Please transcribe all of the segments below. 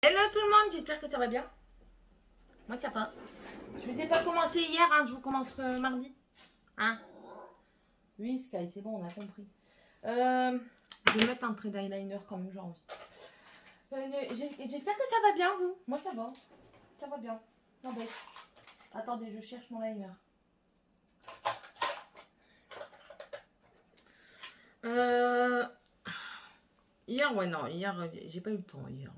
Hello tout le monde, j'espère que ça va bien. Moi ça va. Je vous ai pas commencé hier, hein, je vous commence mardi. Hein? Oui Sky, c'est bon, on a compris. Je vais mettre un trait d'eyeliner quand même, j'ai envie. J'espère que ça va bien vous. Moi ça va. Ça va bien. Non, bon. Attendez, je cherche mon liner. Hier, ouais non, hier j'ai pas eu le temps hier.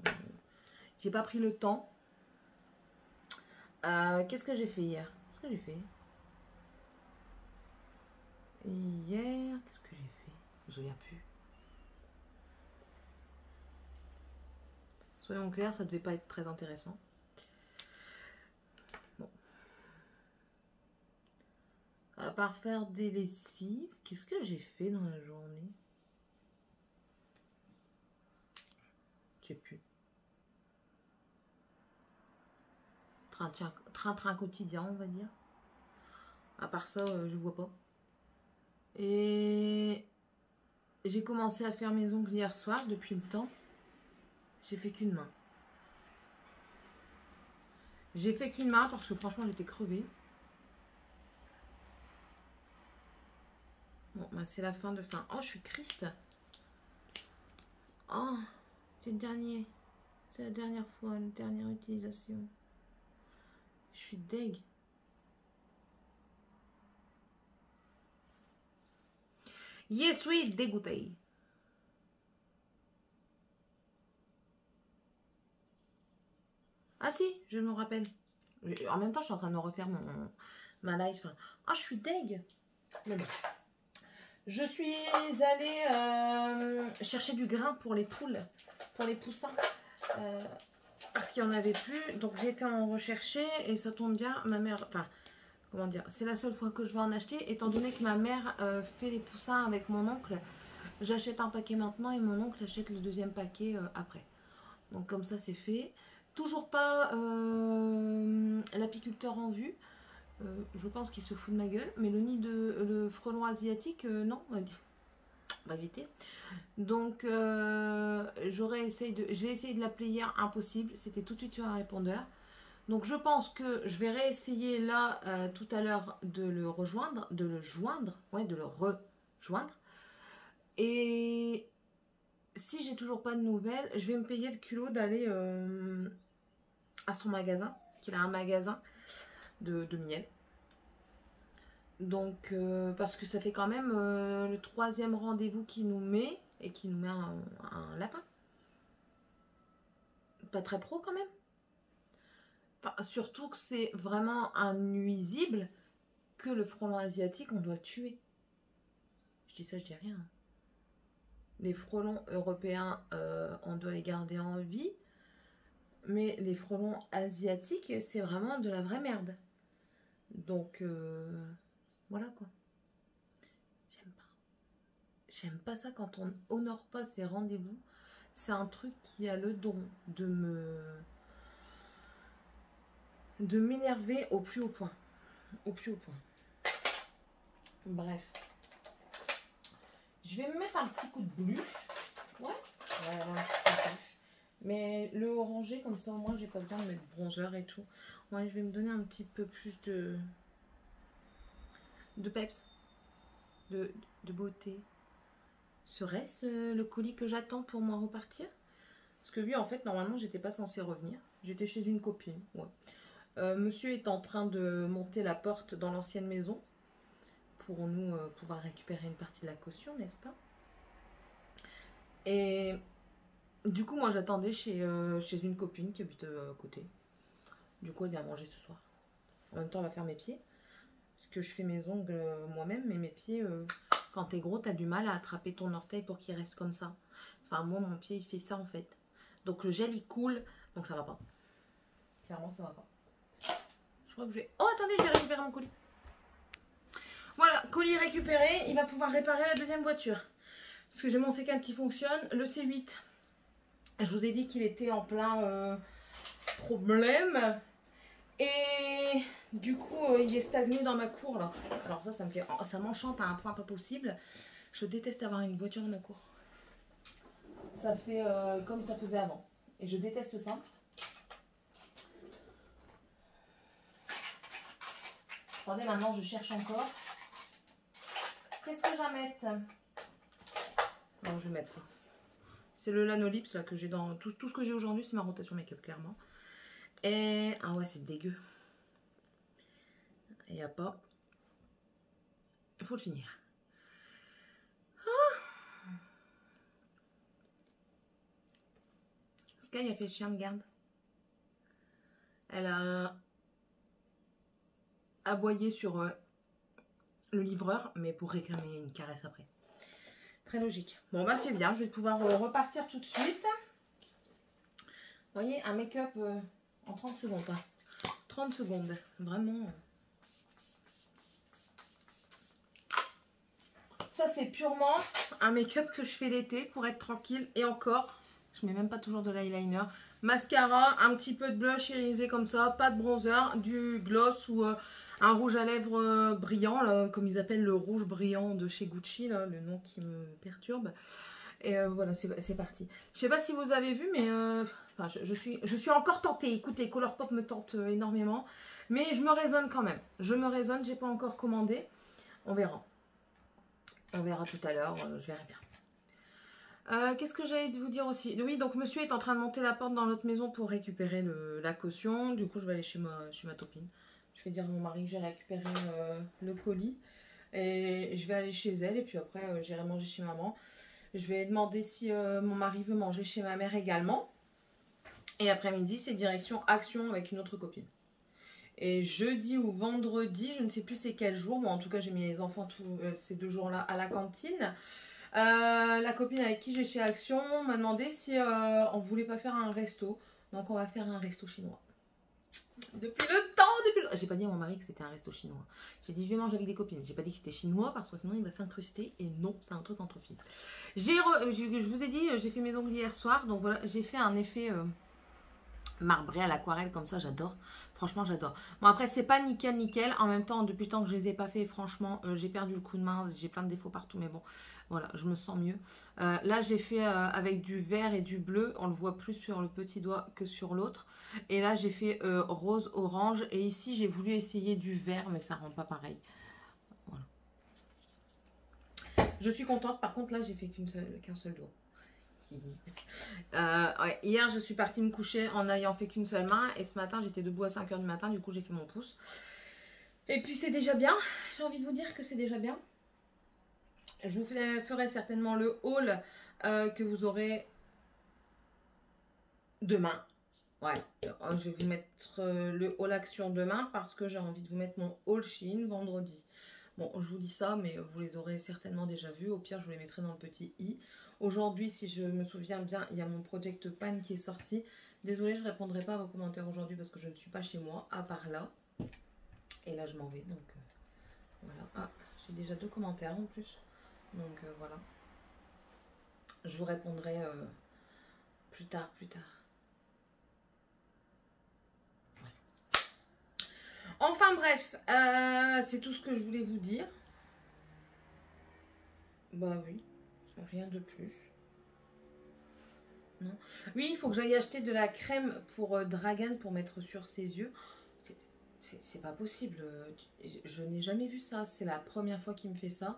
J'ai pas pris le temps. Qu'est-ce que j'ai fait hier? Qu'est-ce que j'ai fait hier? Qu'est-ce que j'ai fait? Je me souviens plus. Soyons clairs, ça devait pas être très intéressant. Bon. À part faire des lessives, qu'est-ce que j'ai fait dans la journée? Je sais plus. Train quotidien, on va dire. À part ça, je vois pas. Et j'ai commencé à faire mes ongles hier soir, depuis le temps. J'ai fait qu'une main. J'ai fait qu'une main parce que franchement, j'étais crevée. Bon, bah, c'est la fin de fin. Oh, je suis triste. Oh, c'est le dernier. C'est la dernière fois, la dernière utilisation. Je suis deg. Yes, oui, dégoûté. Ah si, je me rappelle. En même temps, je suis en train de me refaire ma live. Ah, je suis deg. Mais bon. Je suis allée chercher du grain pour les poules, pour les poussins. Parce qu'il n'y en avait plus. Donc j'ai été en rechercher et ça tombe bien. Ma mère, enfin, comment dire, c'est la seule fois que je vais en acheter. Étant donné que ma mère fait les poussins avec mon oncle. J'achète un paquet maintenant et mon oncle achète le deuxième paquet après. Donc comme ça c'est fait. Toujours pas l'apiculteur en vue. Je pense qu'il se fout de ma gueule. Mais le nid de le frelon asiatique, non, on va éviter. Donc j'ai essayé de l'appeler hier, impossible. C'était tout de suite sur un répondeur. Donc je pense que je vais réessayer là tout à l'heure de le rejoindre, de le rejoindre. Et si j'ai toujours pas de nouvelles, je vais me payer le culot d'aller à son magasin, parce qu'il a un magasin de miel. Donc, parce que ça fait quand même le 3e rendez-vous qu'il nous met, et qu'il nous met un lapin. Pas très pro quand même. Enfin, surtout que c'est vraiment un nuisible, que le frelon asiatique, on doit le tuer. Je dis ça, je dis rien. Les frelons européens, on doit les garder en vie. Mais les frelons asiatiques, c'est vraiment de la vraie merde. Donc, voilà quoi. J'aime pas. J'aime pas ça quand on honore pas ses rendez-vous. C'est un truc qui a le don de m'énerver au plus haut point. Au plus haut point. Bref. Je vais me mettre un petit coup de blush. Ouais. Voilà, un petit coup de blush. Mais le orangé, comme ça, au moins, j'ai pas besoin de mettre bronzer et tout. Ouais, je vais me donner un petit peu plus de peps, de beauté. Serait-ce le colis que j'attends pour m'en repartir? Parce que lui, en fait, normalement, j'étais pas censée revenir. J'étais chez une copine. Ouais. Monsieur est en train de monter la porte dans l'ancienne maison pour nous pouvoir récupérer une partie de la caution, n'est-ce pas? Et du coup, moi, j'attendais chez une copine qui habite à côté. Du coup, elle vient manger ce soir. En même temps, elle va faire mes pieds. Parce que je fais mes ongles moi-même, mais mes pieds, quand t'es gros, t'as du mal à attraper ton orteil pour qu'il reste comme ça. Enfin, moi, mon pied, il fait ça, en fait. Donc, le gel, il coule. Donc, ça va pas. Clairement, ça va pas. Je crois que je vais... Oh, attendez, je vais récupérer mon colis. Voilà, colis récupéré. Il va pouvoir réparer la deuxième voiture. Parce que j'ai mon C4 qui fonctionne. Le C8, je vous ai dit qu'il était en plein problème. Et du coup, il est stagné dans ma cour là. Alors ça m'enchante à un point pas possible. Je déteste avoir une voiture dans ma cour. Ça fait comme ça faisait avant. Et je déteste ça. Attendez, maintenant je cherche encore. Qu'est-ce que je vais mettre? Non, je vais mettre ça. C'est le Lanolips là que j'ai dans... Tout ce que j'ai aujourd'hui, c'est ma rotation make-up, clairement. Et... Ah ouais, c'est dégueu. Il n'y a pas... Il faut le finir. Ah, Sky a fait le chien de garde. Elle a aboyé sur le livreur, mais pour réclamer une caresse après. Très logique. Bon, bah c'est bien, je vais pouvoir repartir tout de suite. Vous voyez, un make-up en 30 secondes. Hein. 30 secondes, vraiment. Ça, c'est purement un make-up que je fais l'été pour être tranquille. Et encore, je mets même pas toujours de l'eyeliner. Mascara, un petit peu de blush irisé comme ça, pas de bronzer, du gloss ou un rouge à lèvres brillant, là, comme ils appellent le rouge brillant de chez Gucci, là, le nom qui me perturbe. Et voilà, c'est parti. Je sais pas si vous avez vu, mais enfin, je suis encore tentée. Écoutez, Colourpop me tente énormément. Mais je me raisonne quand même. Je me raisonne, j'ai pas encore commandé. On verra. On verra tout à l'heure, je verrai bien. Qu'est-ce que j'allais vous dire aussi? Oui, donc monsieur est en train de monter la porte dans l'autre maison pour récupérer la caution. Du coup, je vais aller chez ma copine. Je vais dire à mon mari que j'ai récupéré le colis. Et je vais aller chez elle. Et puis après, j'irai manger chez maman. Je vais demander si mon mari veut manger chez ma mère également. Et après-midi, c'est direction Action avec une autre copine. Et jeudi ou vendredi, je ne sais plus c'est quel jour. Bon, en tout cas, j'ai mis les enfants ces 2 jours-là à la cantine. La copine avec qui j'ai chez Action m'a demandé si on voulait pas faire un resto. Donc, on va faire un resto chinois. Depuis le temps, J'ai pas dit à mon mari que c'était un resto chinois. J'ai dit je vais manger avec des copines. J'ai pas dit que c'était chinois parce que sinon il va s'incruster. Et non, c'est un truc entre filles. Je vous ai dit, j'ai fait mes ongles hier soir. Donc voilà, j'ai fait un effet marbré à l'aquarelle comme ça, j'adore. Franchement, j'adore. Bon, après, c'est pas nickel. En même temps, depuis le temps que je les ai pas fait, franchement, j'ai perdu le coup de main. J'ai plein de défauts partout. Mais bon, voilà, je me sens mieux. Là, j'ai fait avec du vert et du bleu. On le voit plus sur le petit doigt que sur l'autre. Et là, j'ai fait rose, orange. Et ici, j'ai voulu essayer du vert, mais ça rend pas pareil. Voilà. Je suis contente. Par contre, là, j'ai fait qu'un seul doigt. Ouais, hier je suis partie me coucher en n'ayant fait qu'une seule main et ce matin j'étais debout à 5 h du matin, du coup j'ai fait mon pouce et puis c'est déjà bien. J'ai envie de vous dire que c'est déjà bien. Je vous ferai certainement le haul que vous aurez demain. Ouais, je vais vous mettre le haul action demain parce que j'ai envie de vous mettre mon haul Shein vendredi. Bon, je vous dis ça, mais vous les aurez certainement déjà vus. Au pire, je vous les mettrai dans le petit i. Aujourd'hui, si je me souviens bien, il y a mon Project Pan qui est sorti. Désolée, je ne répondrai pas à vos commentaires aujourd'hui parce que je ne suis pas chez moi, à part là. Et là, je m'en vais, donc voilà. Ah, j'ai déjà 2 commentaires en plus. Donc voilà. Je vous répondrai plus tard. Enfin bref, c'est tout ce que je voulais vous dire. Bah oui, rien de plus. Non. Oui, il faut que j'aille acheter de la crème pour Dragan pour mettre sur ses yeux. C'est pas possible. Je n'ai jamais vu ça. C'est la première fois qu'il me fait ça.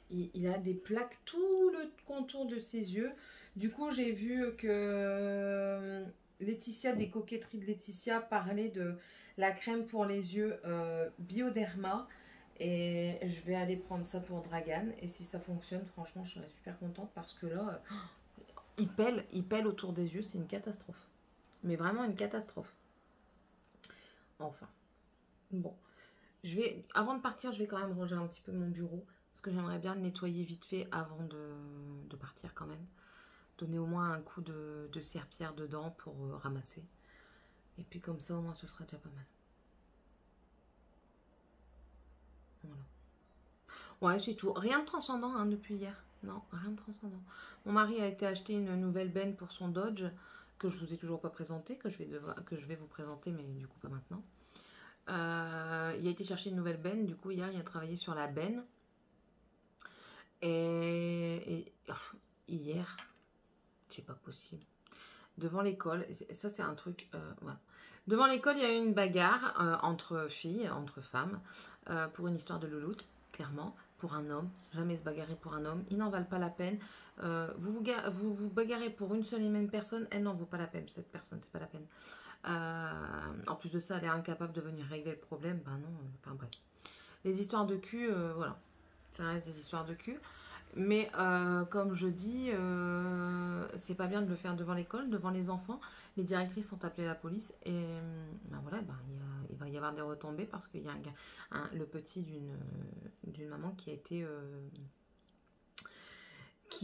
Il a des plaques tout le contour de ses yeux. Du coup, j'ai vu que Laetitia, des coquetteries de Laetitia, parlait de la crème pour les yeux Bioderma. Et je vais aller prendre ça pour Dragan. Et si ça fonctionne, franchement, je serais super contente parce que là, il pèle autour des yeux. C'est une catastrophe. Mais vraiment une catastrophe. Enfin. Bon. Avant de partir, je vais quand même ranger un petit peu mon bureau. Parce que j'aimerais bien le nettoyer vite fait avant de partir quand même. Donner au moins un coup de serpillère dedans pour ramasser. Et puis comme ça, au moins, ce sera déjà pas mal. Voilà. Ouais, c'est tout. Rien de transcendant hein, depuis hier. Non, rien de transcendant. Mon mari a été acheter une nouvelle benne pour son Dodge, que je vous ai toujours pas présenté, que je vais vous présenter, mais du coup pas maintenant. Il a été chercher une nouvelle benne, du coup hier il a travaillé sur la benne. Et hier, c'est pas possible. devant l'école. Ça, c'est un truc... voilà. Devant l'école, il y a eu une bagarre entre filles, entre femmes, pour une histoire de louloute, clairement, pour un homme. Jamais se bagarrer pour un homme. Ils n'en valent pas la peine. Vous bagarrez pour une seule et même personne, elle n'en vaut pas la peine, cette personne, c'est pas la peine. En plus de ça, elle est incapable de venir régler le problème. Ben non, enfin bref. Les histoires de cul, voilà. Ça reste des histoires de cul. Mais comme je dis, c'est pas bien de le faire devant l'école, devant les enfants. Les directrices ont appelé la police et ben voilà, ben, il va y avoir des retombées parce qu'il y a le petit d'une maman qui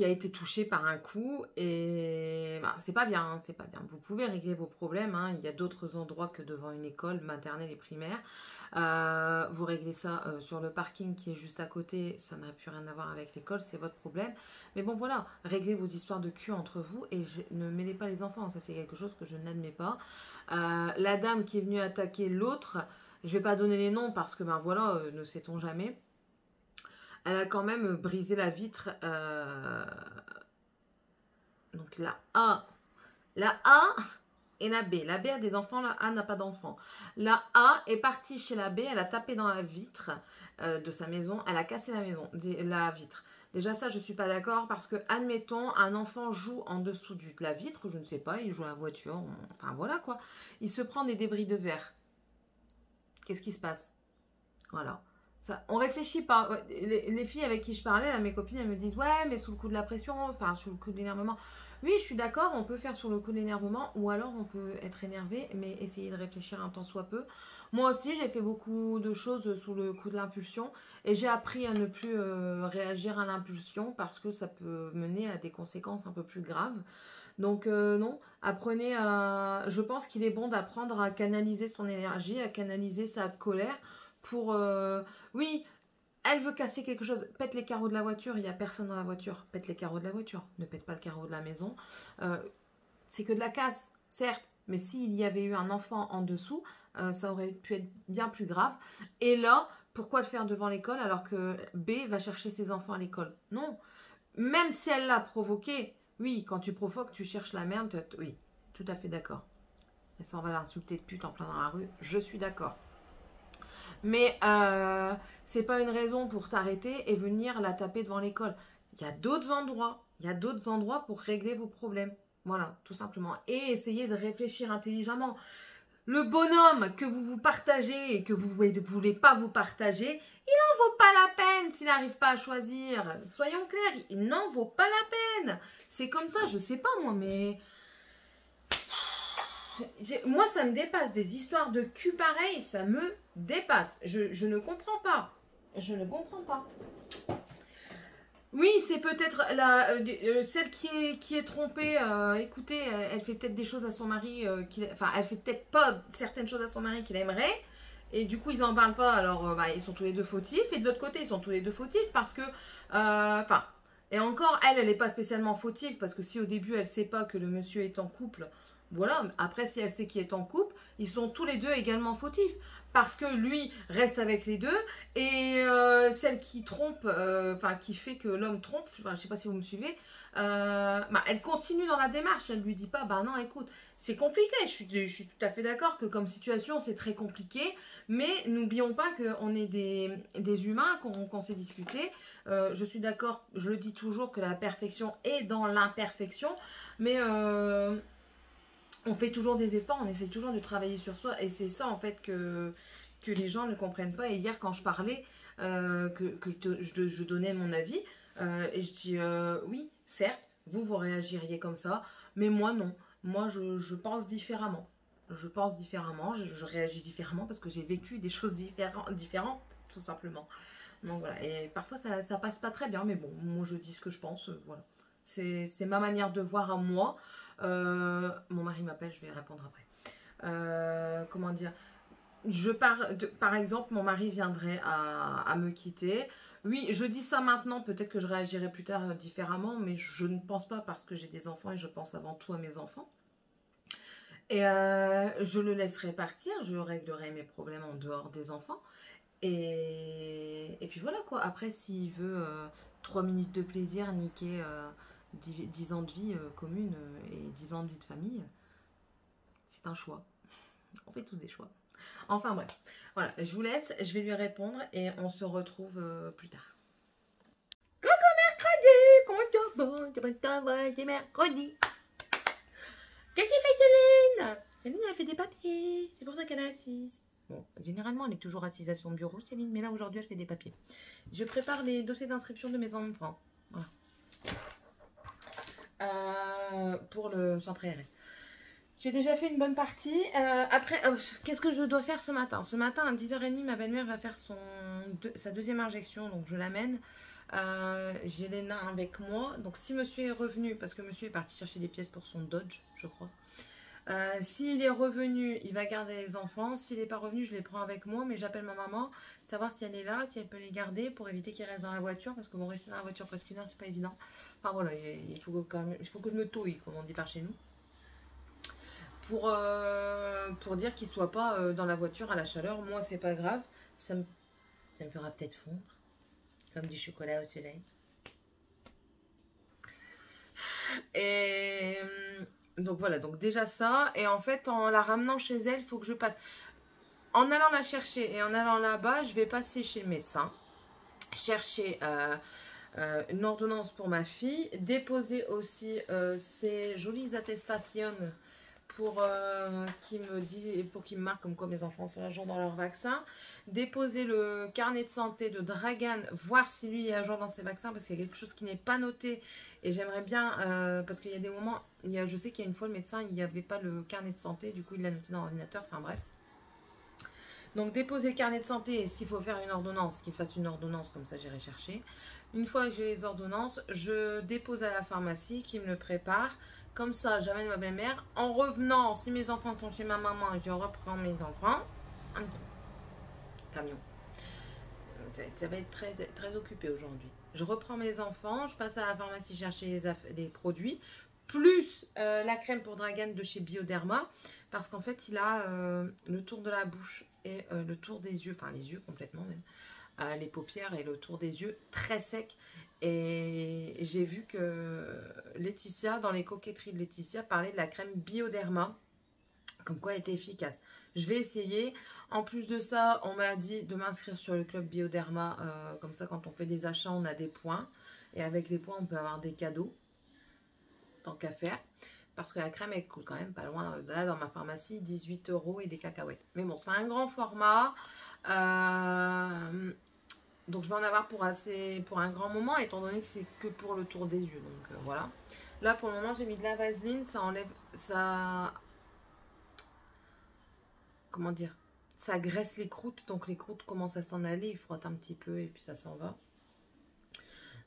a été touché par un coup et ben, c'est pas bien, hein, c'est pas bien. Vous pouvez régler vos problèmes, hein, il y a d'autres endroits que devant une école maternelle et primaire. Vous réglez ça sur le parking qui est juste à côté, ça n'a plus rien à voir avec l'école, c'est votre problème. Mais bon voilà, réglez vos histoires de cul entre vous et ne mêlez pas les enfants, ça c'est quelque chose que je n'admets pas. La dame qui est venue attaquer l'autre, je vais pas donner les noms parce que ben voilà, ne sait-on jamais. Elle a quand même brisé la vitre. Donc la A et la B. La B a des enfants, la A n'a pas d'enfants. La A est partie chez la B, elle a tapé dans la vitre de sa maison, elle a cassé la vitre. Déjà ça, je ne suis pas d'accord parce que, admettons, un enfant joue en dessous de la vitre, je ne sais pas, il joue à la voiture, enfin voilà quoi. Il se prend des débris de verre. Qu'est-ce qui se passe? Voilà. Ça, on réfléchit pas. Ouais, les filles avec qui je parlais, là, mes copines, elles me disent ouais, mais sous le coup de la pression, enfin sous le coup de l'énervement. Oui, je suis d'accord, on peut faire sur le coup de l'énervement, ou alors on peut être énervé, mais essayer de réfléchir un temps soit peu. Moi aussi, j'ai fait beaucoup de choses sous le coup de l'impulsion, et j'ai appris à ne plus réagir à l'impulsion parce que ça peut mener à des conséquences un peu plus graves. Donc non, apprenez à... Je pense qu'il est bon d'apprendre à canaliser son énergie, à canaliser sa colère pour... Oui, elle veut casser quelque chose. Pète les carreaux de la voiture, il n'y a personne dans la voiture. Pète les carreaux de la voiture, ne pète pas le carreau de la maison. C'est que de la casse, certes, mais s'il y avait eu un enfant en dessous, ça aurait pu être bien plus grave. Et là, pourquoi le faire devant l'école alors que B va chercher ses enfants à l'école? Non, même si elle l'a provoqué, oui, quand tu provoques, tu cherches la merde, oui, tout à fait d'accord. Elle s'en va l'insulter de pute en plein dans la rue, je suis d'accord. Mais c'est pas une raison pour t'arrêter et venir la taper devant l'école. Il y a d'autres endroits pour régler vos problèmes. Voilà, tout simplement. Et essayez de réfléchir intelligemment. Le bonhomme que vous vous partagez et que vous ne voulez pas vous partager, il n'en vaut pas la peine s'il n'arrive pas à choisir. Soyons clairs, il n'en vaut pas la peine. C'est comme ça, je sais pas moi, mais... Moi, ça me dépasse. Des histoires de cul pareilles, ça me dépasse. Je ne comprends pas. Je ne comprends pas. Oui, c'est peut-être celle qui est trompée. Écoutez, elle fait peut-être des choses à son mari. Enfin, elle fait peut-être pas certaines choses à son mari qu'il aimerait. Et du coup, ils n'en parlent pas. Alors, bah, ils sont tous les deux fautifs. Et de l'autre côté, ils sont tous les deux fautifs parce que... Enfin... Et encore, elle n'est pas spécialement fautive parce que si au début, elle ne sait pas que le monsieur est en couple... Voilà, après si elle sait qui est en couple, ils sont tous les deux également fautifs. Parce que lui reste avec les deux et celle qui trompe, enfin qui fait que l'homme trompe, enfin, je ne sais pas si vous me suivez, bah, elle continue dans la démarche, elle ne lui dit pas, bah non écoute, c'est compliqué, je suis tout à fait d'accord que comme situation c'est très compliqué, mais n'oublions pas qu'on est des humains, qu'on sait discuter. Je suis d'accord, je le dis toujours que la perfection est dans l'imperfection, mais... on fait toujours des efforts, on essaie toujours de travailler sur soi et c'est ça en fait que les gens ne comprennent pas. Et hier quand je parlais, que je donnais mon avis, et je dis oui, certes, vous réagiriez comme ça, mais moi non. Moi je pense différemment. Je pense différemment, je réagis différemment parce que j'ai vécu des choses différentes, tout simplement. Donc voilà, et parfois ça passe pas très bien, mais bon, moi je dis ce que je pense, voilà. C'est ma manière de voir à moi. Mon mari m'appelle, je vais répondre après. Comment dire? Par exemple, mon mari viendrait à me quitter. Oui, je dis ça maintenant, peut-être que je réagirai plus tard différemment, mais je ne pense pas parce que j'ai des enfants et je pense avant tout à mes enfants. Et je le laisserai partir, je réglerai mes problèmes en dehors des enfants. Et puis voilà quoi, après s'il veut 3 minutes de plaisir, niquer 10 ans de vie commune et 10 ans de vie de famille, c'est un choix. On fait tous des choix. Enfin bref, voilà, je vous laisse, je vais lui répondre et on se retrouve plus tard. Coucou mercredi, comment tu vas? C'est mercredi. Qu'est-ce qu'il fait Céline? Céline, elle fait des papiers, c'est pour ça qu'elle est assise. Bon, généralement, elle est toujours assise à son bureau, Céline, mais là, aujourd'hui, elle fait des papiers. Je prépare les dossiers d'inscription de mes enfants. Voilà. Pour le centre IRL. J'ai déjà fait une bonne partie. Après, qu'est-ce que je dois faire ce matin? Ce matin, à 10h30, ma belle-mère va faire sa deuxième injection, donc je l'amène. J'ai Léna avec moi. Donc, si monsieur est revenu, parce que monsieur est parti chercher des pièces pour son Dodge, je crois. S'il est revenu, il va garder les enfants. S'il n'est pas revenu, je les prends avec moi. Mais j'appelle ma maman, savoir si elle est là, si elle peut les garder pour éviter qu'ils restent dans la voiture. Parce que bon, rester dans la voiture presque une heure, c'est pas évident. Enfin voilà, il faut que je me touille, comme on dit par chez nous. Pour dire qu'il ne soit pas dans la voiture à la chaleur. Moi, c'est pas grave. Ça me fera peut-être fondre. Comme du chocolat au soleil. Et donc voilà, donc déjà ça. Et en fait, en la ramenant chez elle, il faut que je passe. En allant la chercher et en allant là-bas, je vais passer chez le médecin. Chercher une ordonnance pour ma fille. Déposer aussi ces jolies attestations pour qu'il me marque comme quoi mes enfants sont à jour dans leur vaccin. Déposer le carnet de santé de Dragan, voir si lui est à jour dans ses vaccins, parce qu'il y a quelque chose qui n'est pas noté. Et j'aimerais bien, parce qu'il y a des moments, je sais qu'il y a une fois le médecin, il n'y avait pas le carnet de santé, du coup il l'a noté dans l'ordinateur, enfin bref. Donc déposer le carnet de santé et s'il faut faire une ordonnance, qu'il fasse une ordonnance, comme ça j'irai chercher. Une fois que j'ai les ordonnances, je dépose à la pharmacie qui me le prépare. Comme ça, j'amène ma belle-mère. En revenant, si mes enfants sont chez ma maman, je reprends mes enfants. Camion. Ça va être très, très occupé aujourd'hui. Je reprends mes enfants, je passe à la pharmacie chercher des produits, plus la crème pour Dragan de chez Bioderma, parce qu'en fait, il a le tour de la bouche et le tour des yeux, enfin les yeux complètement même, les paupières et le tour des yeux très sec. Et j'ai vu que Laetitia, dans les coquetteries de Laetitia, parlait de la crème Bioderma, comme quoi elle était efficace. Je vais essayer. En plus de ça, on m'a dit de m'inscrire sur le club Bioderma. Comme ça, quand on fait des achats, on a des points. Et avec les points, on peut avoir des cadeaux. Tant qu'à faire. Parce que la crème, elle coûte quand même pas loin. Là, dans ma pharmacie, 18 € et des cacahuètes. Mais bon, c'est un grand format. Donc, je vais en avoir pour un grand moment, étant donné que c'est que pour le tour des yeux. Donc, voilà. Là, pour le moment, j'ai mis de la vaseline. Ça enlève... Ça... Comment dire? Ça graisse les croûtes. Donc, les croûtes commencent à s'en aller. Il frotte un petit peu et puis ça s'en va.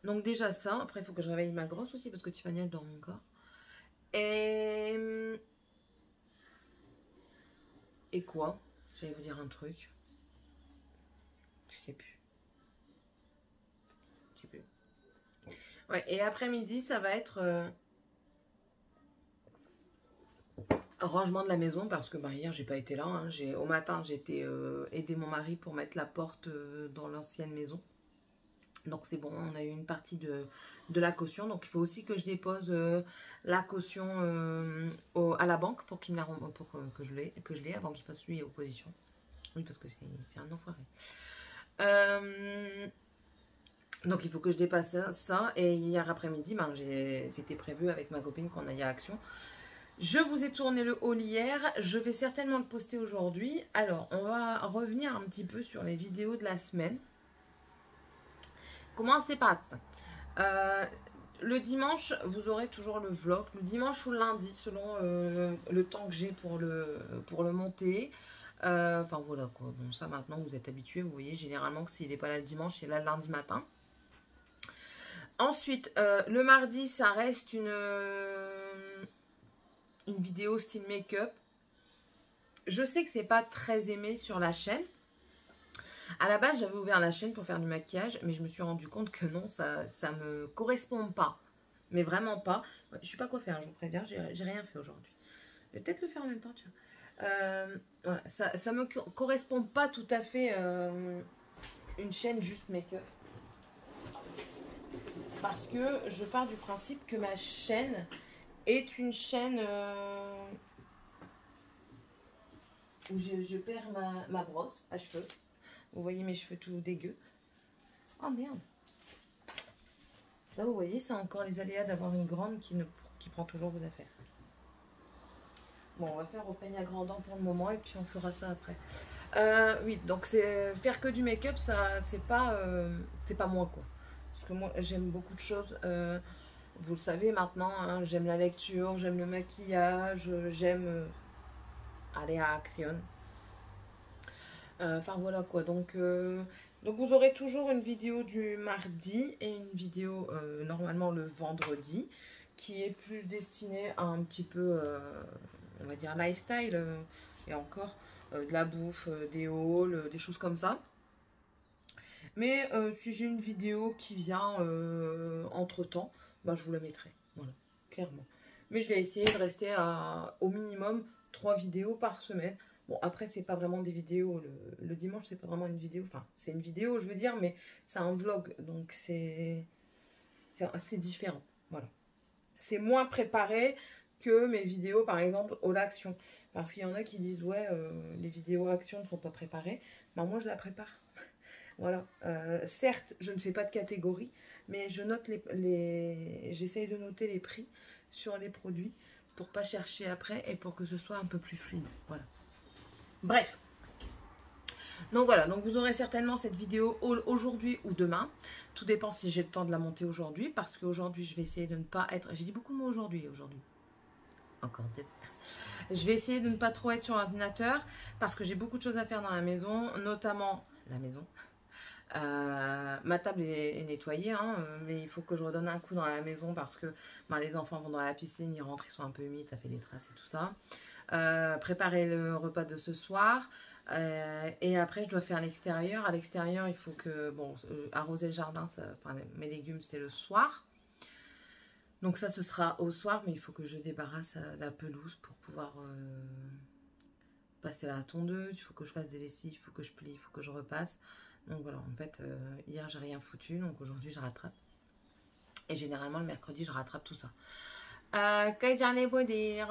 Donc, déjà ça. Après, il faut que je réveille ma grosse aussi parce que Tiffany, elle dort encore. Et quoi? J'allais vous dire un truc. Je sais plus. Ouais, et après-midi, ça va être rangement de la maison parce que hier, j'ai pas été là. Hein. Au matin, j'ai été aider mon mari pour mettre la porte dans l'ancienne maison. Donc, c'est bon, on a eu une partie de la caution. Donc, il faut aussi que je dépose la caution à la banque pour qu'il me la pour que je l'ai avant qu'il fasse lui opposition. Oui, parce que c'est un enfoiré. Donc, il faut que je dépasse ça. Et hier après-midi, c'était prévu avec ma copine qu'on aille à Action. Je vous ai tourné le haul hier. Je vais certainement le poster aujourd'hui. Alors, on va revenir un petit peu sur les vidéos de la semaine. Comment ça se passe? Le dimanche, vous aurez toujours le vlog. Le dimanche ou le lundi, selon le temps que j'ai pour le monter. Enfin, voilà quoi. Bon, ça maintenant, vous êtes habitués. Vous voyez, généralement, s'il n'est pas là le dimanche, c'est là le lundi matin. Ensuite, le mardi, ça reste une vidéo style make-up. Je sais que c'est pas très aimé sur la chaîne. À la base, j'avais ouvert la chaîne pour faire du maquillage, mais je me suis rendu compte que non, ça me correspond pas. Mais vraiment pas. Je suis pas coiffée, hein, je vous préviens, j'ai rien fait aujourd'hui. Je vais peut-être le faire en même temps, tiens. Voilà, ça me correspond pas tout à fait une chaîne juste make-up. parce que je pars du principe que ma chaîne est une chaîne où je perds ma brosse à cheveux. Vous voyez mes cheveux tout dégueux. Oh merde. Ça, vous voyez, c'est encore les aléas d'avoir une grande qui prend toujours vos affaires. Bon, on va faire au peigne à grand dents pour le moment et puis on fera ça après. Oui, donc c'est faire que du make-up, ça c'est pas moi quoi. Parce que moi j'aime beaucoup de choses. Vous le savez maintenant, hein, j'aime la lecture, j'aime le maquillage, j'aime aller à Action. Enfin voilà quoi. Donc vous aurez toujours une vidéo du mardi et une vidéo normalement le vendredi qui est plus destinée à un petit peu on va dire lifestyle et encore de la bouffe, des hauls, des choses comme ça. Mais si j'ai une vidéo qui vient entre temps, bah, je vous la mettrai. Voilà, clairement. Mais je vais essayer de rester à au minimum 3 vidéos par semaine. Bon, après, c'est pas vraiment des vidéos. Le dimanche, c'est pas vraiment une vidéo. Enfin, c'est une vidéo, je veux dire, mais c'est un vlog. Donc, c'est différent. Voilà. C'est moins préparé que mes vidéos, par exemple, All Action. Parce qu'il y en a qui disent, ouais, les vidéos Action ne sont pas préparées. Ben, moi, je la prépare. Voilà. Certes, je ne fais pas de catégorie, mais je note j'essaye de noter les prix sur les produits pour pas chercher après et pour que ce soit un peu plus fluide. Voilà. Bref. Donc voilà, donc vous aurez certainement cette vidéo aujourd'hui ou demain. Tout dépend si j'ai le temps de la monter aujourd'hui, parce qu'aujourd'hui, je vais essayer de ne pas être... J'ai dit beaucoup de mots aujourd'hui. Encore deux. Je vais essayer de ne pas trop être sur l'ordinateur, parce que j'ai beaucoup de choses à faire dans la maison, notamment la maison. Ma table est nettoyée, hein, mais il faut que je redonne un coup dans la maison, parce que ben, les enfants vont dans la piscine, ils rentrent, ils sont un peu humides, ça fait des traces et tout ça. Préparer le repas de ce soir. Et après je dois faire l'extérieur. À l'extérieur il faut que arroser le jardin, enfin, mes légumes c'est le soir, donc ça ce sera au soir, mais il faut que je débarrasse la pelouse pour pouvoir passer la tondeuse, il faut que je fasse des lessives, il faut que je plie, il faut que je repasse. Donc voilà, en fait hier j'ai rien foutu, donc aujourd'hui je rattrape, et généralement le mercredi je rattrape tout ça. Qu'est-ce que j'allais vous dire,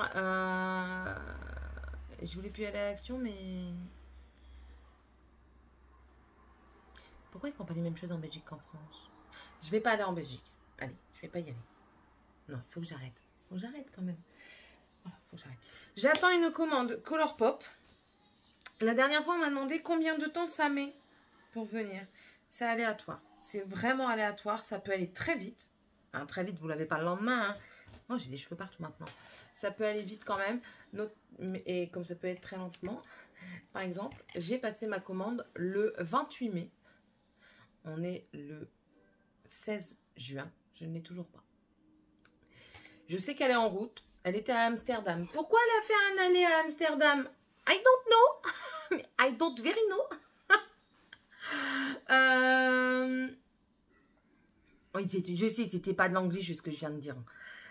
je voulais plus aller à l'action, mais pourquoi ils font pas les mêmes choses en Belgique qu'en France? Je vais pas aller en Belgique. Allez, je vais pas y aller. Non, il faut que j'arrête. Faut que j'arrête quand même. Voilà, faut que j'arrête. J'attends une commande Colourpop. La dernière fois, on m'a demandé combien de temps ça met pour venir. C'est aléatoire. C'est vraiment aléatoire. Ça peut aller très vite. Hein, très vite, vous l'avez pas le lendemain. Hein. Oh, j'ai des cheveux partout maintenant. Ça peut aller vite quand même. Et comme ça peut être très lentement. Par exemple, j'ai passé ma commande le 28 mai. On est le 16 juin. Je ne l'ai toujours pas. Je sais qu'elle est en route. Elle était à Amsterdam. Pourquoi elle a fait un aller à Amsterdam? I don't know. I don't very know. Oui, je sais, c'était pas de l'anglais, ce que je viens de dire.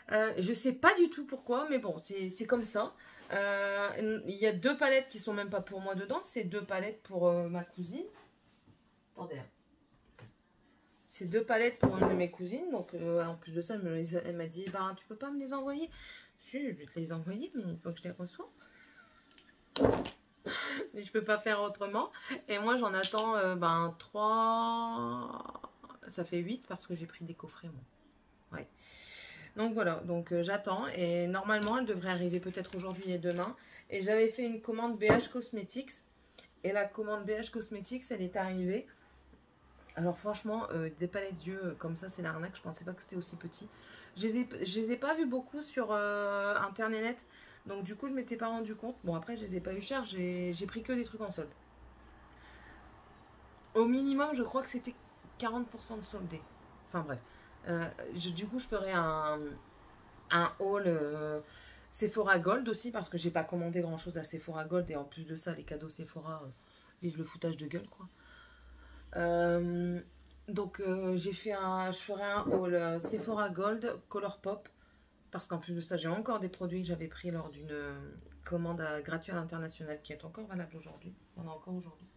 Je sais pas du tout pourquoi, mais bon, c'est comme ça. Il y a 2 palettes qui sont même pas pour moi dedans. C'est 2 palettes pour ma cousine. Attendez. C'est 2 palettes pour une de mes cousines. Donc, en plus de ça, elle m'a dit, bah, tu peux pas me les envoyer? Si, je vais te les envoyer, mais il faut que je les reçois. Mais je peux pas faire autrement. Et moi, j'en attends 3... Ça fait 8 parce que j'ai pris des coffrets, moi. Ouais. Donc, voilà. Donc, j'attends. Et normalement, elle devrait arriver peut-être aujourd'hui et demain. Et j'avais fait une commande BH Cosmetics. Et la commande BH Cosmetics, elle est arrivée. Alors franchement, des palettes d'yeux comme ça, c'est l'arnaque. Je pensais pas que c'était aussi petit. Je les ai pas vus beaucoup sur internet. Donc du coup, je m'étais pas rendu compte. Bon, après, je les ai pas eu cher. J'ai pris que des trucs en solde. Au minimum, je crois que c'était 40% de soldé. Enfin bref. Du coup, je ferai un haul Sephora Gold aussi. Parce que j'ai pas commandé grand chose à Sephora Gold. Et en plus de ça, les cadeaux Sephora vivent le foutage de gueule, quoi. Donc je ferai un haul Sephora Gold Colourpop, parce qu'en plus de ça j'ai encore des produits que j'avais pris lors d'une commande gratuite à l'international qui est encore valable aujourd'hui. On a encore aujourd'hui.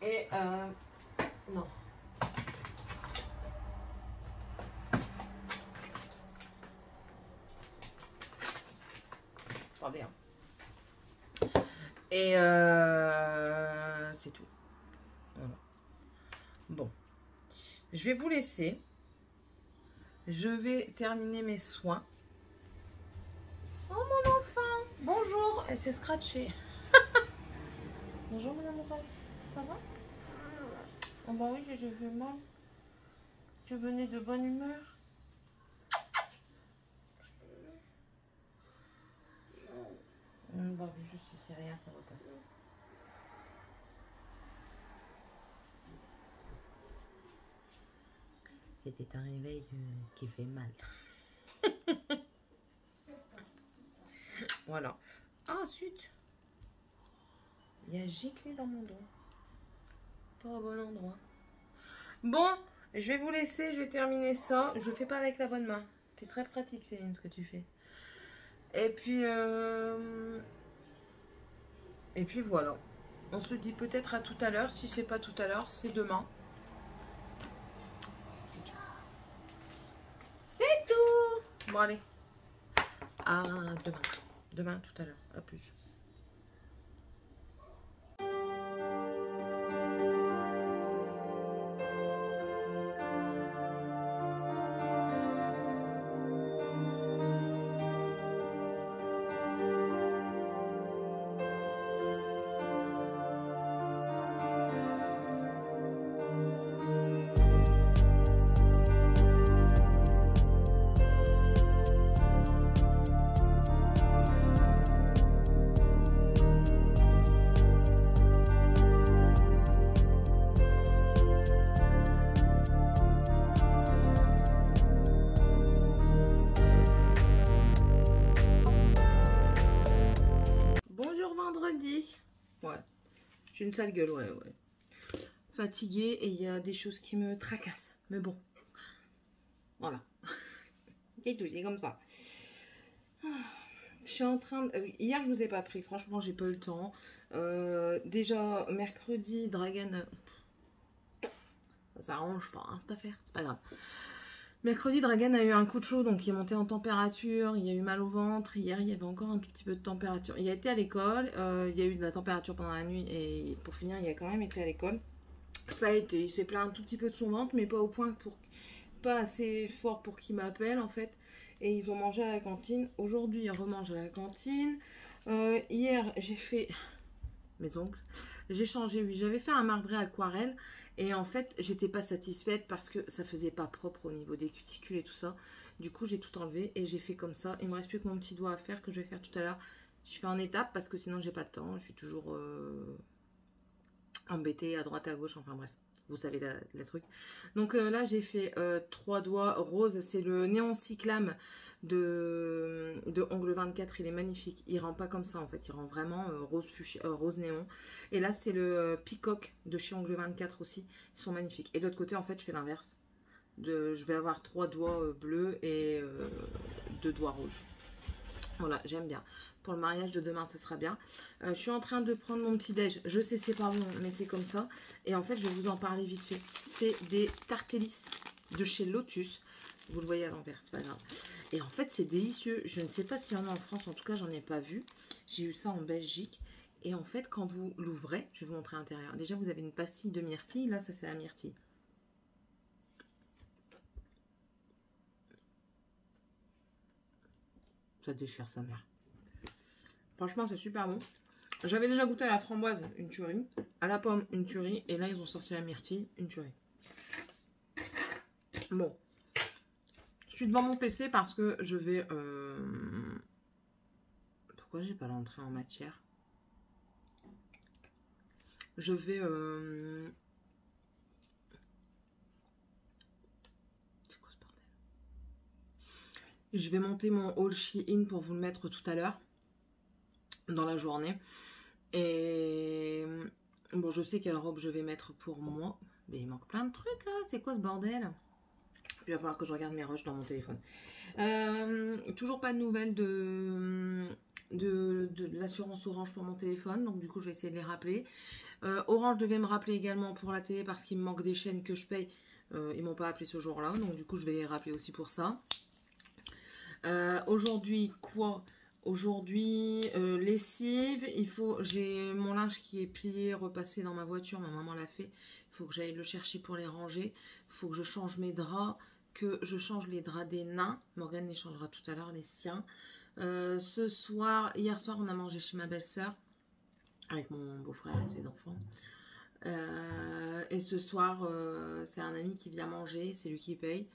Et non, Attendez. Hein. Et c'est tout. Voilà. Bon. Je vais vous laisser. Je vais terminer mes soins. Oh mon enfant. Bonjour. Elle s'est scratchée. Bonjour madame Rose. Ça va? Oh bah oui, j'ai fait mal. Tu venais de bonne humeur. Bah oui, je sais, c'est rien, ça va passer. C'était un réveil qui fait mal. Voilà. Ah, ensuite, il y a giclé dans mon dos. Pas au bon endroit. Bon, je vais vous laisser, je vais terminer ça. Je le fais pas avec la bonne main. C'est très pratique, Céline, ce que tu fais. Et puis voilà. On se dit peut-être à tout à l'heure. Si c'est pas tout à l'heure, c'est demain. C'est tout. Bon, allez. À demain. Demain, tout à l'heure. À plus. Vendredi. Ouais. J'ai une sale gueule, ouais. Fatiguée et il y a des choses qui me tracassent. Mais bon. Voilà. C'est tout, c'est comme ça. Je suis en train de... Hier, je vous ai pas pris. Franchement, j'ai pas eu le temps. Déjà, mercredi, Dragan... Ça s'arrange pas, hein, cette affaire. C'est pas grave. Mercredi, Dragan a eu un coup de chaud, donc il est monté en température, il a eu mal au ventre. Hier, il y avait encore un tout petit peu de température. Il a été à l'école, il y a eu de la température pendant la nuit et pour finir, il a quand même été à l'école. Ça a été, il s'est plaint un tout petit peu de son ventre, mais pas au point pas assez fort pour qu'il m'appelle en fait. Et ils ont mangé à la cantine. Aujourd'hui, ils remangent à la cantine. Hier, j'ai fait mes ongles. J'ai changé, oui, j'avais fait un marbré aquarelle. Et en fait, j'étais pas satisfaite parce que ça faisait pas propre au niveau des cuticules et tout ça. Du coup, j'ai tout enlevé et j'ai fait comme ça. Il me reste plus que mon petit doigt à faire que je vais faire tout à l'heure. Je fais en étapes parce que sinon j'ai pas le temps. Je suis toujours embêtée à droite à gauche. Enfin bref, vous savez la truc. Donc là, j'ai fait 3 doigts roses. C'est le Néon Cyclame de Ongle 24. Il est magnifique. Il rend pas comme ça en fait. Il rend vraiment rose néon. Et là, c'est le Peacock de chez Ongle 24 aussi. Ils sont magnifiques. Et de l'autre côté, en fait, je fais l'inverse. Je vais avoir 3 doigts bleus et 2 doigts roses. Voilà, j'aime bien. Pour le mariage de demain, ça sera bien. Je suis en train de prendre mon petit déj. Je sais, c'est pas bon, mais c'est comme ça. Et en fait, je vais vous en parler vite fait. C'est des tartellis de chez Lotus. Vous le voyez à l'envers, c'est pas grave. Et en fait, c'est délicieux. Je ne sais pas s'il y en a en France. En tout cas, j'en ai pas vu. J'ai eu ça en Belgique. Et en fait, quand vous l'ouvrez, je vais vous montrer l'intérieur. Déjà, vous avez une pastille de myrtille. Là, ça, c'est la myrtille. Ça déchire sa mère. Franchement, c'est super bon. J'avais déjà goûté à la framboise, une tuerie. À la pomme, une tuerie. Et là, ils ont sorti la myrtille, une tuerie. Bon. Je suis devant mon PC parce que je vais... Pourquoi j'ai pas l'entrée en matière? Je vais... C'est quoi ce bordel? Je vais monter mon haul Shein pour vous le mettre tout à l'heure. Dans la journée. Et... Bon, je sais quelle robe je vais mettre pour moi. Mais il manque plein de trucs là. C'est quoi ce bordel? Il va falloir que je regarde mes rushs dans mon téléphone. Toujours pas de nouvelles de l'assurance Orange pour mon téléphone. Donc du coup, je vais essayer de les rappeler. Orange devait me rappeler également pour la télé parce qu'il me manque des chaînes que je paye. Ils m'ont pas appelé ce jour-là. Donc du coup, je vais les rappeler aussi pour ça. Aujourd'hui, quoi? Aujourd'hui, lessive, j'ai mon linge qui est plié, repassé dans ma voiture, ma maman l'a fait. Il faut que j'aille le chercher pour les ranger. Il faut que je change mes draps, que je change les draps des nains. Morgane les changera tout à l'heure, les siens. Hier soir, on a mangé chez ma belle-sœur avec mon beau-frère et ses enfants. Et ce soir, c'est un ami qui vient manger, c'est lui qui paye.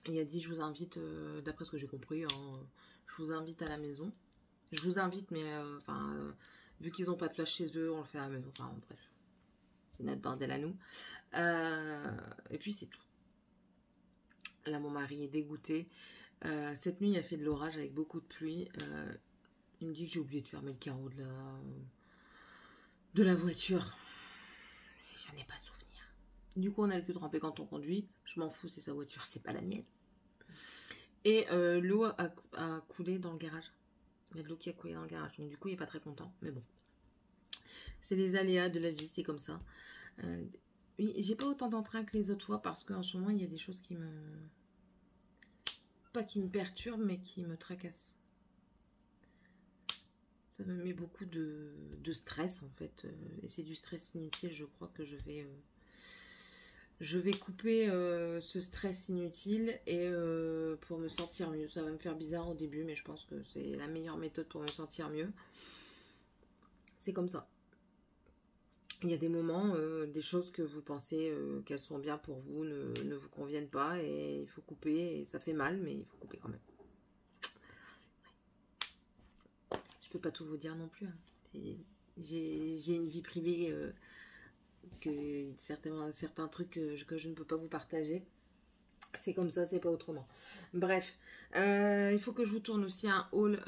Il a dit, je vous invite, d'après ce que j'ai compris, hein, je vous invite à la maison. Je vous invite, mais vu qu'ils n'ont pas de place chez eux, on le fait à la maison. Enfin, bref, c'est notre bordel à nous. Et puis, c'est tout. Là, mon mari est dégoûté. Cette nuit, il a fait de l'orage avec beaucoup de pluie. Il me dit que j'ai oublié de fermer le carreau de la voiture. J'en ai pas souvenir. Du coup, on a le cul trempé quand on conduit. Je m'en fous, c'est sa voiture, c'est pas la mienne. Et l'eau a coulé dans le garage. Il y a de l'eau qui a coulé dans le garage. Donc du coup, il n'est pas très content. Mais bon. C'est les aléas de la vie, c'est comme ça. Oui, j'ai pas autant d'entrain que les autres fois parce qu'en ce moment, il y a des choses qui me... Pas qui me perturbent, mais qui me tracassent. Ça me met beaucoup de stress, en fait. Et c'est du stress inutile. Je crois que je vais couper ce stress inutile et pour me sentir mieux. Ça va me faire bizarre au début, mais je pense que c'est la meilleure méthode pour me sentir mieux. C'est comme ça. Il y a des moments, des choses que vous pensez qu'elles sont bien pour vous ne vous conviennent pas et il faut couper. Et ça fait mal, mais il faut couper quand même. Je peux pas tout vous dire non plus. Hein. J'ai une vie privée... que certains trucs que je ne peux pas vous partager. C'est comme ça, c'est pas autrement. Bref, il faut que je vous tourne aussi un haul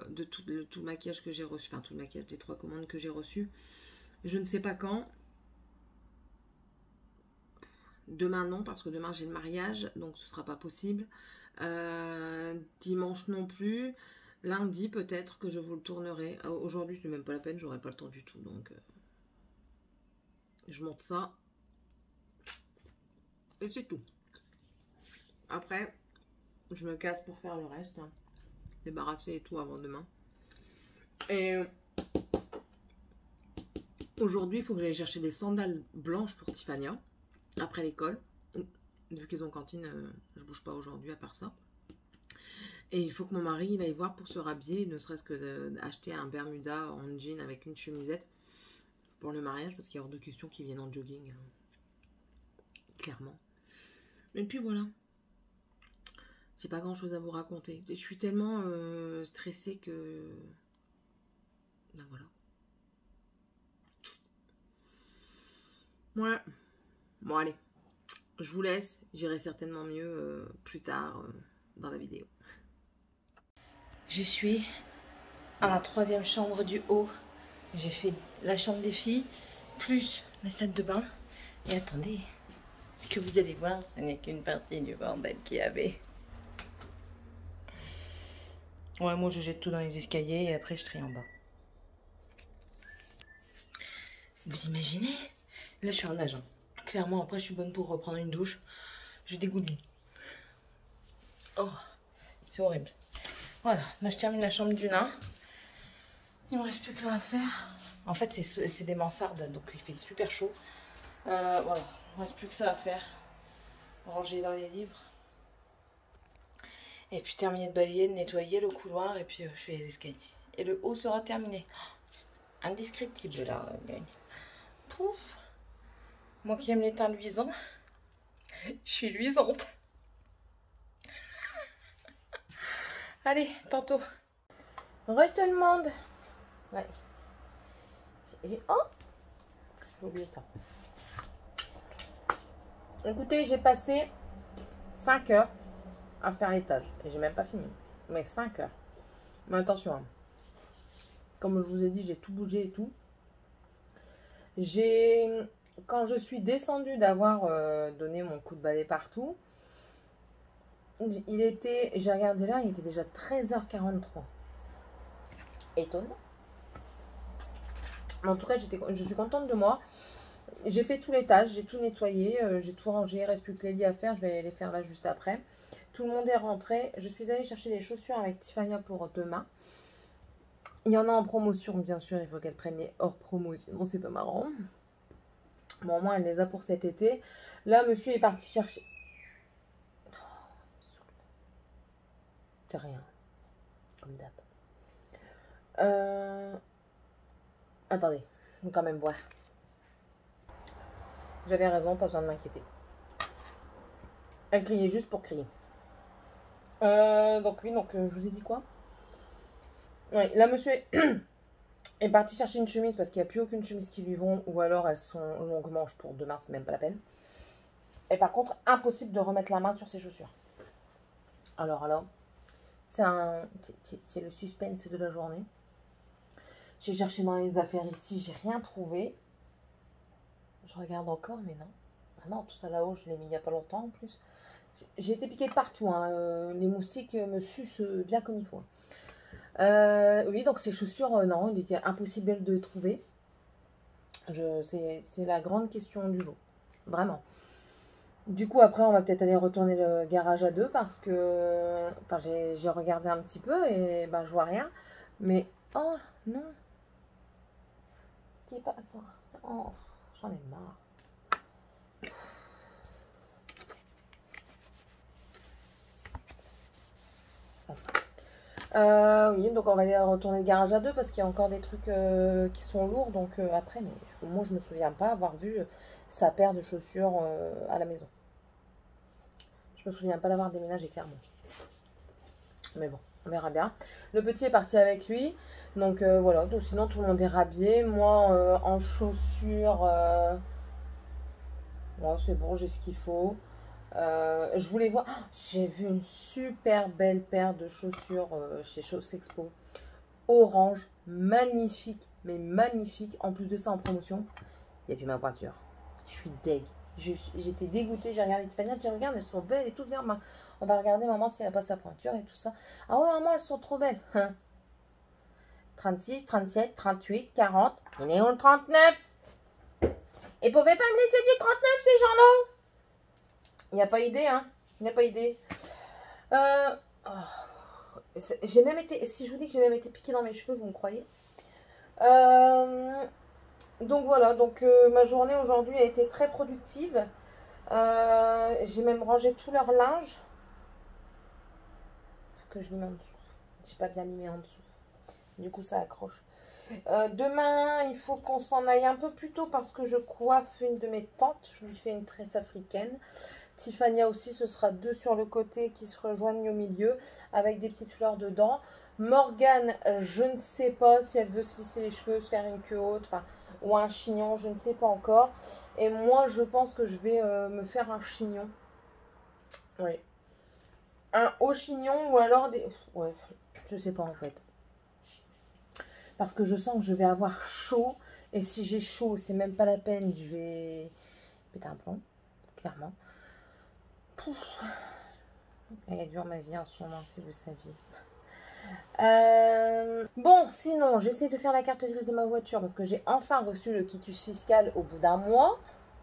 de tout le maquillage que j'ai reçu. Enfin, tout le maquillage des 3 commandes que j'ai reçues. Je ne sais pas quand. Demain, non, parce que demain, j'ai le mariage. Donc, ce sera pas possible. Dimanche non plus. Lundi, peut-être que je vous le tournerai. Aujourd'hui, c'est même pas la peine. J'aurai pas le temps du tout. Donc... je monte ça. Et c'est tout. Après, je me casse pour faire le reste. Hein. Débarrasser et tout avant demain. Et aujourd'hui, il faut que j'aille chercher des sandales blanches pour Tiffania. Après l'école. Vu qu'ils ont cantine, je bouge pas aujourd'hui à part ça. Et il faut que mon mari il aille voir pour se rhabiller. Ne serait-ce que d'acheter un Bermuda en jean avec une chemisette. Pour le mariage, parce qu'il y a hors de question qu'ils viennent en jogging. Clairement. Et puis voilà. J'ai pas grand chose à vous raconter. Je suis tellement stressée que... Ben voilà. Voilà. Bon allez. Je vous laisse. J'irai certainement mieux plus tard dans la vidéo. Je suis à la 3e chambre du haut. J'ai fait la chambre des filles, plus la salle de bain. Et attendez, ce que vous allez voir, ce n'est qu'une partie du bordel qu'il y avait. Ouais, moi je jette tout dans les escaliers et après je trie en bas. Vous imaginez? Là je suis en nage. Hein. Clairement, après je suis bonne pour reprendre une douche. Je dégouline. Oh, c'est horrible. Voilà, là je termine la chambre du nain. Il me reste plus que là à faire. En fait, c'est des mansardes, donc il fait super chaud. Voilà, il me reste plus que ça à faire. Ranger dans les livres. Et puis terminer de balayer, de nettoyer le couloir, et puis je fais les escaliers. Et le haut sera terminé. Indescriptible là. Pouf. Moi qui aime les teints luisants, je suis luisante. Allez, tantôt. Re tout le monde. Ouais. Oh, j'ai oublié ça. Écoutez, j'ai passé 5 heures à faire l'étage. Et j'ai même pas fini. Mais 5 heures. Mais attention. Hein. Comme je vous ai dit, j'ai tout bougé et tout. Quand je suis descendue d'avoir donné mon coup de balai partout, j'ai regardé là, il était déjà 13h43. Étonnant. En tout cas, je suis contente de moi. J'ai fait tout l'étage, j'ai tout nettoyé, j'ai tout rangé. Il ne reste plus que les lits à faire. Je vais les faire là juste après. Tout le monde est rentré. Je suis allée chercher des chaussures avec Tiffania pour demain. Il y en a en promotion, bien sûr. Il faut qu'elle prenne les hors promo, sinon c'est pas marrant. Bon, au moins, elle les a pour cet été. Là, monsieur est parti chercher... C'est rien. Comme d'hab. Attendez, je vais quand même voir. J'avais raison, pas besoin de m'inquiéter. Elle criait juste pour crier. Donc oui, je vous ai dit quoi? Oui, là monsieur est parti chercher une chemise parce qu'il n'y a plus aucune chemise qui lui vont, ou alors elles sont longues manches pour demain, c'est même pas la peine. Et par contre, impossible de remettre la main sur ses chaussures. Alors, c'est le suspense de la journée. J'ai cherché dans les affaires ici, j'ai rien trouvé. Je regarde encore, mais non. Ah non, tout ça là-haut, je l'ai mis il n'y a pas longtemps en plus. J'ai été piquée partout, hein. Les moustiques me sucent bien comme il faut. Oui, donc ces chaussures, non, il était impossible de trouver. C'est la grande question du jour. Vraiment. Du coup, après, on va peut-être aller retourner le garage à deux parce que... Enfin, j'ai regardé un petit peu et ben, je vois rien. Mais... Oh, non. Qui passe? Oh, j'en ai marre. Oui, donc on va aller retourner le garage à deux parce qu'il y a encore des trucs qui sont lourds. Donc après, mais moi je me souviens pas avoir vu sa paire de chaussures à la maison. Je me souviens pas d'avoir déménagé clairement. Mais bon, on verra bien. Le petit est parti avec lui. Donc voilà, donc, sinon tout le monde est rhabillé. Moi en chaussures, ouais, c'est bon, j'ai ce qu'il faut. Je voulais voir. Oh, j'ai vu une super belle paire de chaussures chez Chaussexpo. Orange, magnifique, mais magnifique. En plus de ça, en promotion, il n'y a plus ma voiture. Je suis deg. J'étais dégoûtée. J'ai regardé Tiffany. J'ai regardé, elles sont belles et tout. Viens, on va regarder maman si elle a pas sa pointure et tout ça. Ah ouais, maman, elles sont trop belles. 36, 37, 38, 40. Il est où le 39? Et pouvez pas me laisser du 39, ces gens-là? Il n'y a pas idée, hein. Il n'y a pas idée. J'ai même été... Si je vous dis que j'ai même été piquée dans mes cheveux, vous me croyez? Donc voilà, ma journée aujourd'hui a été très productive. J'ai même rangé tout leur linge. Faut que je lime en dessous. J'ai pas bien limé en dessous. Du coup, ça accroche. Demain, il faut qu'on s'en aille un peu plus tôt parce que je coiffe une de mes tantes. Je lui fais une tresse africaine. Tiffania aussi, ce sera deux sur le côté qui se rejoignent au milieu avec des petites fleurs dedans. Morgane, je ne sais pas si elle veut se lisser les cheveux, se faire une queue haute, enfin, ou un chignon, je ne sais pas encore. Et moi, je pense que je vais me faire un chignon. Oui. Un haut chignon ou alors des... Ouais, je sais pas en fait. Parce que je sens que je vais avoir chaud. Et si j'ai chaud, c'est même pas la peine. Je vais péter un plomb, clairement. Pouf. Elle est dure ma vie en ce moment, si vous saviez. Bon, sinon, j'essaie de faire la carte grise de ma voiture parce que j'ai enfin reçu le quitus fiscal au bout d'un mois,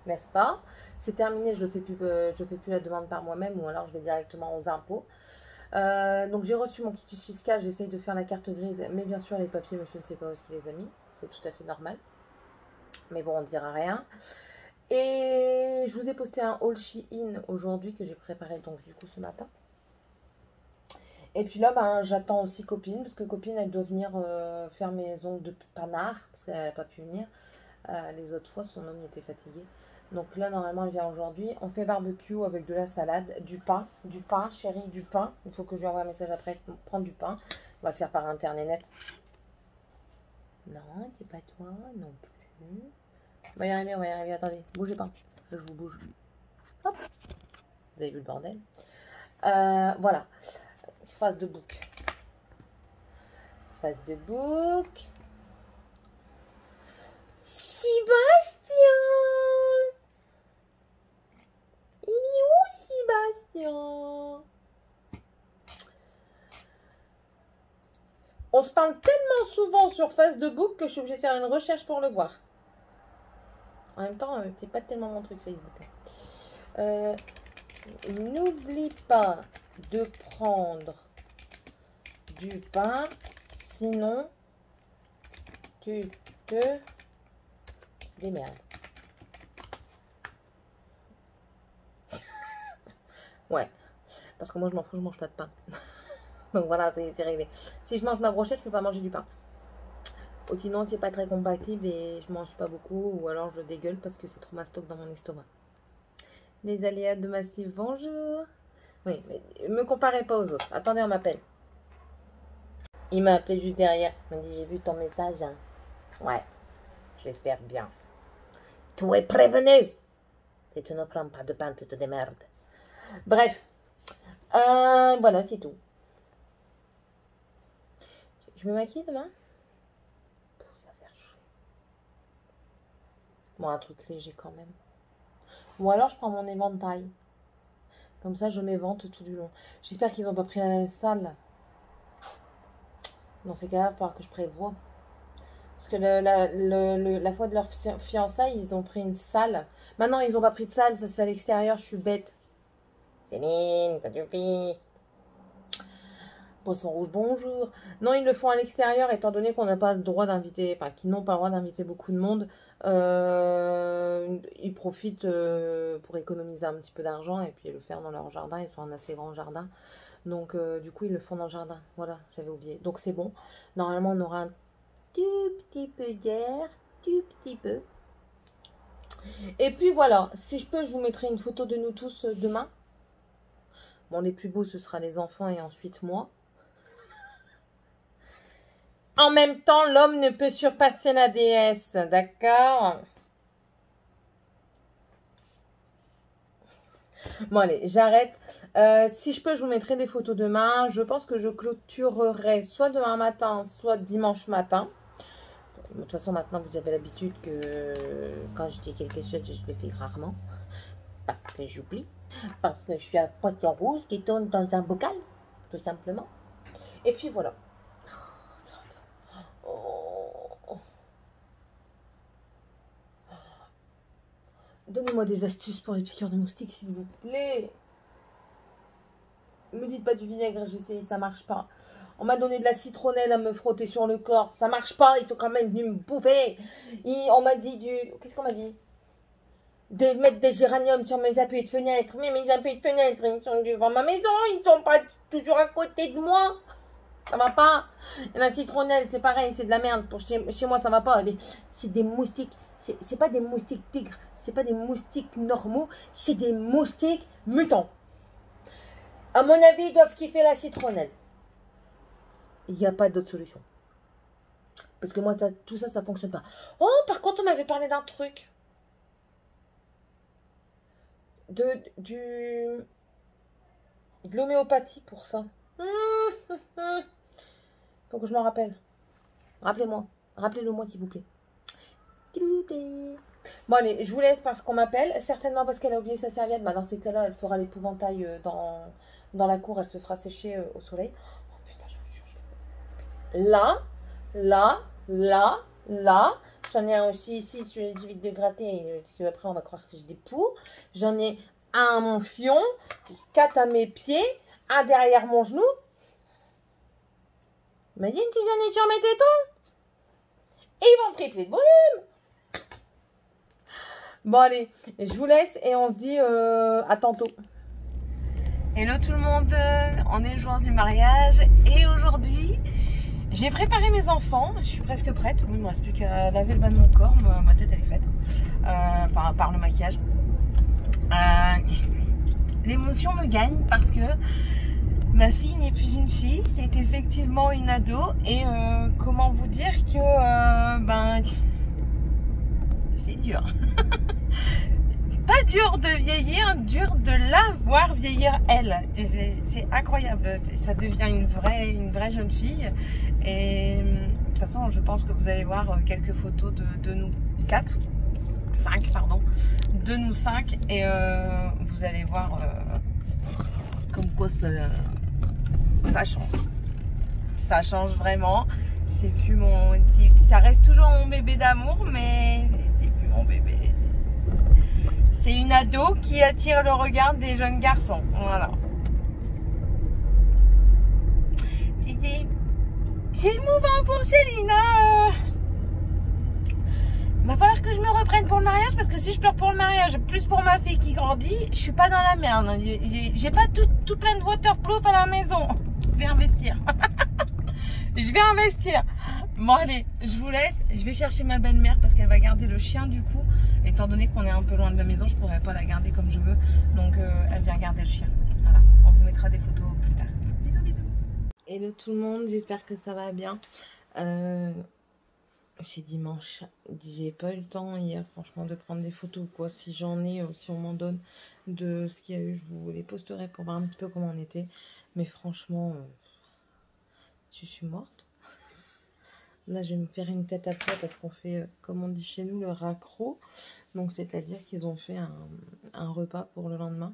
n'est-ce pas? C'est terminé, je ne fais plus la demande par moi-même ou alors je vais directement aux impôts. Donc j'ai reçu mon quitus fiscal, j'essaie de faire la carte grise, mais bien sûr les papiers, monsieur ne sait pas où est-ce qu'il les a mis, c'est tout à fait normal. Mais bon, on ne dira rien. Et je vous ai posté un haul Shein aujourd'hui que j'ai préparé donc du coup ce matin. Et puis là, ben, j'attends aussi Copine, parce que Copine, elle doit venir faire mes ongles de panard, parce qu'elle n'a pas pu venir. Les autres fois, son homme était fatigué. Donc là, normalement, elle vient aujourd'hui. On fait barbecue avec de la salade, du pain, chérie, du pain. Il faut que je lui envoie un message après, prendre du pain. On va le faire par internet. Non, c'est pas toi, non plus. On va y arriver, attendez, bougez pas. Je vous bouge. Hop. Vous avez vu le bordel? Voilà. Face de bouc. Face de bouc. Sébastien! Il est où, Sébastien? On se parle tellement souvent sur face de bouc que je suis obligée de faire une recherche pour le voir. En même temps, c'est pas tellement mon truc Facebook. N'oublie pas de prendre du pain, sinon tu te démerdes. Ouais, parce que moi je m'en fous, je mange pas de pain. Donc voilà, c'est réglé. Si je mange ma brochette, je peux pas manger du pain. Ou sinon, c'est pas très compatible et je mange pas beaucoup, ou alors je dégueule parce que c'est trop mastoc dans mon estomac. Les aléas de Massif, bonjour. Oui, mais me comparez pas aux autres. Attendez, on m'appelle. Il m'a appelé juste derrière. Il m'a dit, j'ai vu ton message. Hein. Ouais, j'espère bien. Tu es prévenu. Si tu ne prends pas de pain, tu te démerdes. Bref. Voilà, c'est tout. Je me maquille demain? Ça va faire chaud. Bon, un truc léger quand même. Ou alors, je prends mon éventail. Comme ça, je m'évente tout du long. J'espère qu'ils n'ont pas pris la même salle. Dans ces cas-là, il va falloir que je prévoie. Parce que la fois de leur fiançailles, ils ont pris une salle. Maintenant, ils n'ont pas pris de salle, ça se fait à l'extérieur, je suis bête. Céline, ça suffit. Poisson rouge, bonjour. Non, ils le font à l'extérieur, étant donné qu'on n'a pas le droit d'inviter, enfin, qu'ils n'ont pas le droit d'inviter beaucoup de monde. Ils profitent pour économiser un petit peu d'argent et puis le faire dans leur jardin. Ils ont un assez grand jardin. Donc, du coup, ils le font dans le jardin. Voilà, j'avais oublié. Donc, c'est bon. Normalement, on aura un tout petit peu d'air. Tout petit peu. Et puis, voilà. Si je peux, je vous mettrai une photo de nous tous demain. Bon, les plus beaux, ce sera les enfants et ensuite moi. En même temps, l'homme ne peut surpasser la déesse. D'accord? Bon, allez, j'arrête. Si je peux, je vous mettrai des photos demain. Je pense que je clôturerai soit demain matin, soit dimanche matin. De toute façon, maintenant, vous avez l'habitude que quand je dis quelque chose, je le fais rarement. Parce que j'oublie. Parce que je suis un poisson rouge qui tourne dans un bocal, tout simplement. Et puis, voilà. Oh. Donnez-moi des astuces pour les piqûres de moustiques, s'il vous plaît. Ne me dites pas du vinaigre, j'ai essayé, ça marche pas. On m'a donné de la citronnelle à me frotter sur le corps, ça marche pas, ils sont quand même venus me bouffer. On m'a dit du... Qu'est-ce qu'on m'a dit? De mettre des géraniums sur mes appuis de fenêtre. Mais mes appuis de fenêtre, ils sont devant ma maison, ils sont pas toujours à côté de moi. Ça va pas. Et la citronnelle, c'est pareil, c'est de la merde. Pour chez moi, ça va pas. C'est des moustiques. C'est pas des moustiques tigres. C'est pas des moustiques normaux. C'est des moustiques mutants. À mon avis, ils doivent kiffer la citronnelle. Il n'y a pas d'autre solution. Parce que moi, tout ça, ça fonctionne pas. Oh, par contre, on m'avait parlé d'un truc. De l'homéopathie pour ça. Faut que je m'en rappelle. Rappelez-moi. Rappelez-le-moi, s'il vous plaît. Bon, allez, je vous laisse parce qu'on m'appelle. Certainement parce qu'elle a oublié sa serviette. Bah, dans ces cas-là, elle fera l'épouvantail dans la cour. Elle se fera sécher au soleil. Oh putain, je vous jure. Là. J'en ai un aussi ici sur les vides de gratter. Après, on va croire que j'ai des poux. J'en ai un à mon fion. 4 à mes pieds. Un derrière mon genou. Imagine si j'en ai sur mes tétons. Et ils vont tripler de volume. Bon, allez, je vous laisse et on se dit à tantôt. Hello tout le monde, on est le jour du mariage et aujourd'hui, j'ai préparé mes enfants. Je suis presque prête. Oui, il me reste plus qu'à laver le bas de mon corps. Ma tête, elle est faite. Enfin, à part le maquillage. L'émotion me gagne parce que ma fille n'est plus une fille, c'est effectivement une ado. Et comment vous dire que c'est dur. Pas dur de vieillir, dur de la voir vieillir elle. C'est incroyable. Ça devient une vraie jeune fille. Et de toute façon, je pense que vous allez voir quelques photos de nous 5, pardon. De nous 5. Et vous allez voir comme quoi ça change. Ça change vraiment. C'est plus mon petit... Ça reste toujours mon bébé d'amour, mais c'est plus mon bébé. C'est une ado qui attire le regard des jeunes garçons. Voilà. c'est émouvant pour Céline. Hein. Va falloir que je me reprenne pour le mariage parce que si je pleure pour le mariage, plus pour ma fille qui grandit, je suis pas dans la merde. J'ai pas tout plein de waterproof à la maison. Je vais investir. Je vais investir. Bon allez, je vous laisse. Je vais chercher ma belle-mère parce qu'elle va garder le chien du coup. Étant donné qu'on est un peu loin de la maison, je pourrais pas la garder comme je veux. Donc elle vient garder le chien. Voilà, on vous mettra des photos plus tard. Bisous, bisous. Hello tout le monde, j'espère que ça va bien. C'est dimanche. J'ai pas eu le temps hier, franchement, de prendre des photos ou quoi. Si j'en ai, si on m'en donne de ce qu'il y a eu, je vous les posterai pour voir un petit peu comment on était. Mais franchement, je suis morte. Là, je vais me faire une tête après parce qu'on fait, comme on dit chez nous, le raccro. Donc, c'est-à-dire qu'ils ont fait un repas pour le lendemain.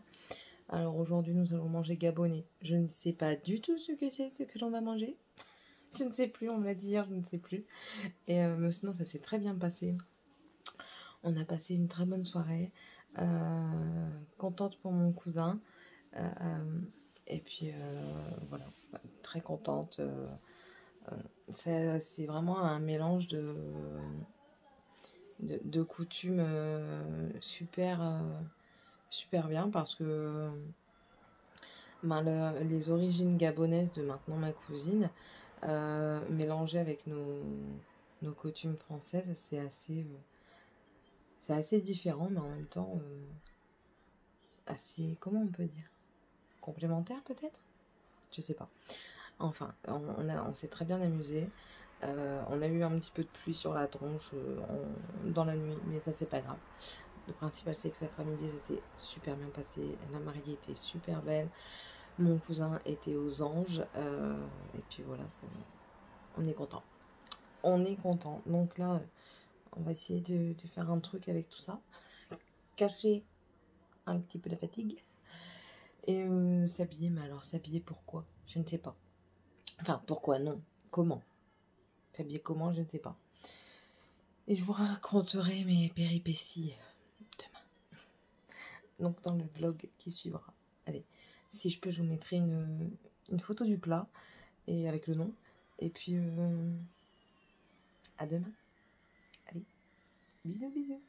Alors, aujourd'hui, nous allons manger gabonais. Je ne sais pas du tout ce que c'est, ce que l'on va manger. Je ne sais plus, on me l'a dit hier, je ne sais plus. Et mais sinon, ça s'est très bien passé. On a passé une très bonne soirée. Contente pour mon cousin. Et puis, voilà, très contente. C'est vraiment un mélange de coutumes super bien parce que les origines gabonaises de maintenant ma cousine mélangées avec nos coutumes françaises, c'est assez différent, mais en même temps assez, comment on peut dire, complémentaire peut-être, je sais pas. Enfin, on s'est très bien amusé. On a eu un petit peu de pluie sur la tronche dans la nuit, mais ça c'est pas grave. Le principal c'est que cet après-midi ça s'est super bien passé. La mariée était super belle. Mon cousin était aux anges. Et puis voilà, on est content. On est content. Donc là, on va essayer de faire un truc avec tout ça. Cacher un petit peu la fatigue. Et s'habiller, mais alors s'habiller pourquoi? Je ne sais pas. Enfin, pourquoi non? Comment? S'habiller comment? Je ne sais pas. Et je vous raconterai mes péripéties demain. Donc dans le vlog qui suivra. Allez, si je peux, je vous mettrai une photo du plat et avec le nom. Et puis à demain. Allez, bisous bisous.